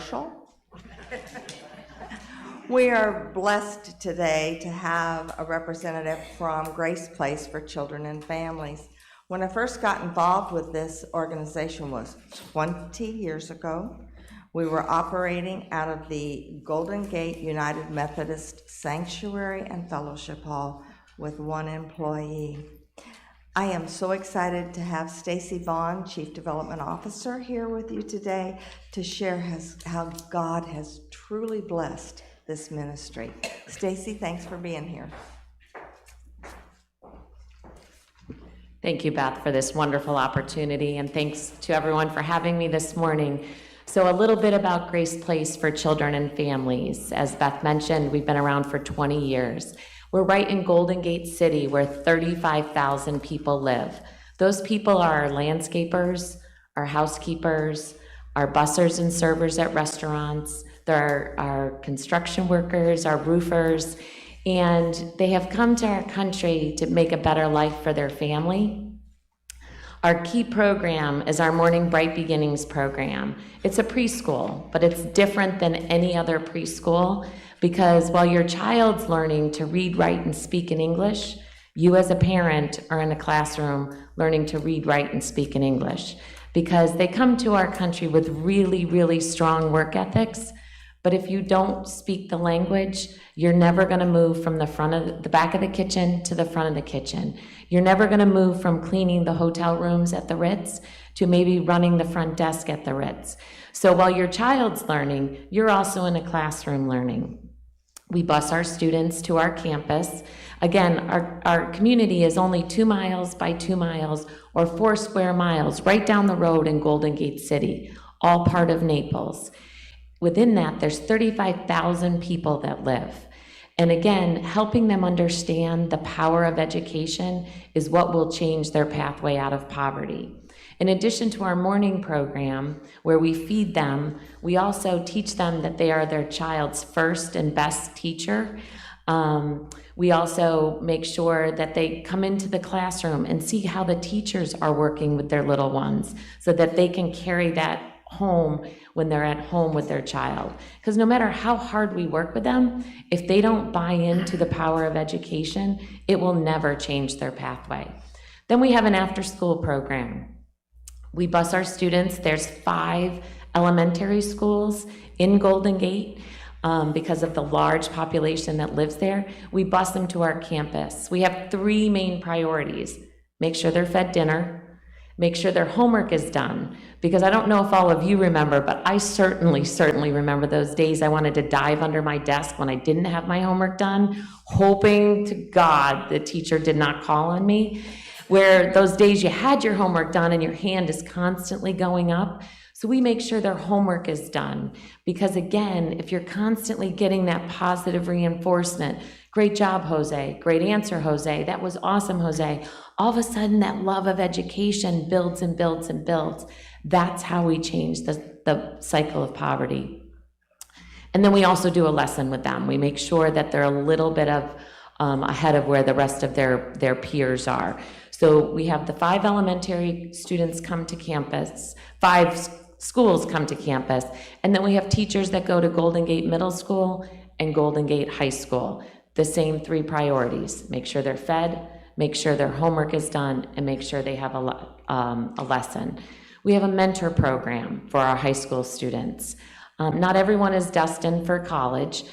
commercial. We are blessed today to have a representative from Grace Place for Children and Families. When I first got involved with this organization was 20 years ago. We were operating out of the Golden Gate United Methodist Sanctuary and Fellowship Hall with one employee. I am so excited to have Stacy Vaughn, Chief Development Officer, here with you today to share how God has truly blessed this ministry. Stacy, thanks for being here. Thank you, Beth, for this wonderful opportunity, and thanks to everyone for having me this morning. So a little bit about Grace Place for Children and Families. As Beth mentioned, we've been around for 20 years. We're right in Golden Gate City where 35,000 people live. Those people are our landscapers, our housekeepers, our bussers and servers at restaurants. They're our construction workers, our roofers, and they have come to our country to make a better life for their family. Our key program is our Morning Bright Beginnings program. It's a preschool, but it's different than any other preschool because while your child's learning to read, write, and speak in English, you as a parent are in a classroom learning to read, write, and speak in English because they come to our country with really, really strong work ethics. But if you don't speak the language, you're never gonna move from the back of the kitchen to the front of the kitchen. You're never gonna move from cleaning the hotel rooms at the Ritz to maybe running the front desk at the Ritz. So while your child's learning, you're also in a classroom learning. We bus our students to our campus. Again, our community is only 2 miles by 2 miles or 4 square miles right down the road in Golden Gate City, all part of Naples. Within that, there's 35,000 people that live. And again, helping them understand the power of education is what will change their pathway out of poverty. In addition to our morning program, where we feed them, we also teach them that they are their child's first and best teacher. We also make sure that they come into the classroom and see how the teachers are working with their little ones so that they can carry that home when they're at home with their child. Because no matter how hard we work with them, if they don't buy into the power of education, it will never change their pathway. Then we have an after-school program. We bus our students. There's 5 elementary schools in Golden Gate. Because of the large population that lives there, we bus them to our campus. We have 3 main priorities. Make sure they're fed dinner, make sure their homework is done, because I don't know if all of you remember, but I certainly remember those days I wanted to dive under my desk when I didn't have my homework done, hoping to God the teacher did not call on me, where those days you had your homework done and your hand is constantly going up. So we make sure their homework is done, because again, if you're constantly getting that positive reinforcement, great job, Jose, great answer, Jose, that was awesome, Jose, all of a sudden that love of education builds and builds and builds. That's how we change the cycle of poverty. And then we also do a lesson with them. We make sure that they're a little bit of ahead of where the rest of their peers are. So we have the 5 elementary students come to campus, 5 schools come to campus, and then we have teachers that go to Golden Gate Middle School and Golden Gate High School. The same 3 priorities: make sure they're fed, make sure their homework is done, and make sure they have a lesson. We have a mentor program for our high school students. Not everyone is destined for college.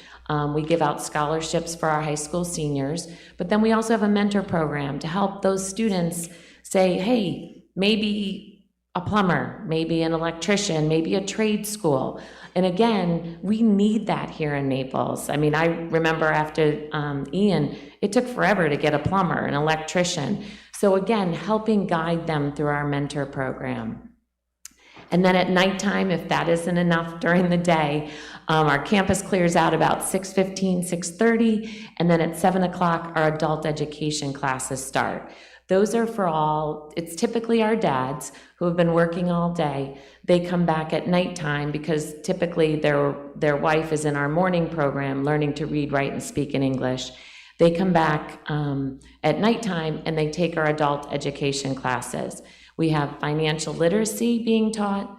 We give out scholarships for our high school seniors, but then we also have a mentor program to help those students say, hey, maybe a plumber, maybe an electrician, maybe a trade school. And again, we need that here in Naples. I mean, I remember after Ian, it took forever to get a plumber, an electrician. So again, helping guide them through our mentor program. And then at nighttime, if that isn't enough during the day, our campus clears out about 6:15, 6:30, and then at 7 o'clock, our adult education classes start. Those are for all, it's typically our dads who have been working all day. They come back at nighttime because typically their wife is in our morning program learning to read, write, and speak in English. They come back at nighttime and they take our adult education classes. We have financial literacy being taught,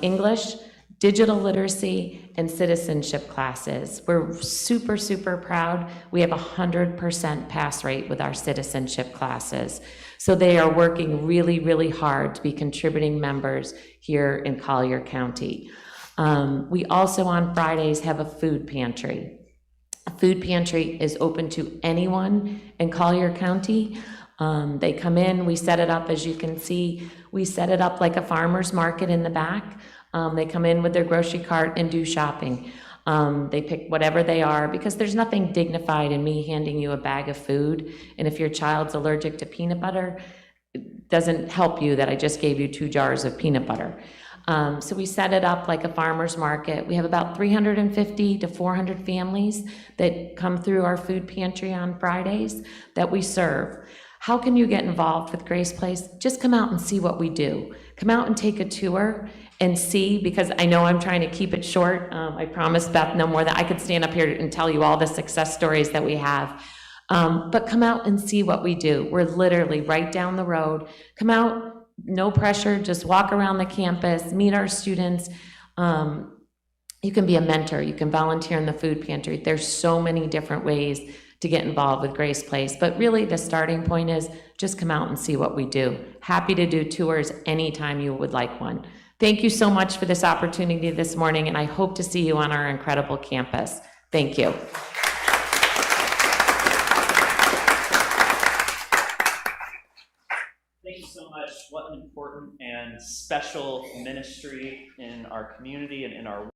English, digital literacy, and citizenship classes. We're super, super proud. We have 100% pass rate with our citizenship classes. So they are working really, really hard to be contributing members here in Collier County. We also on Fridays have a food pantry. A food pantry is open to anyone in Collier County. They come in, we set it up, as you can see, we set it up like a farmer's market in the back. They come in with their grocery cart and do shopping. They pick whatever they are, because there's nothing dignified in me handing you a bag of food, and if your child's allergic to peanut butter, it doesn't help you that I just gave you 2 jars of peanut butter. So we set it up like a farmer's market. We have about 350 to 400 families that come through our food pantry on Fridays that we serve. How can you get involved with Grace Place? Just come out and see what we do. Come out and take a tour and see, because I know I'm trying to keep it short. I promised Beth no more than I could stand up here and tell you all the success stories that we have. But come out and see what we do. We're literally right down the road. Come out. No pressure, just walk around the campus, meet our students. You can be a mentor, you can volunteer in the food pantry. There's so many different ways to get involved with Grace Place, but really the starting point is just come out and see what we do. Happy to do tours anytime you would like one. Thank you so much for this opportunity this morning, and I hope to see you on our incredible campus. Thank you. Thank you so much. What an important and special ministry in our community and in our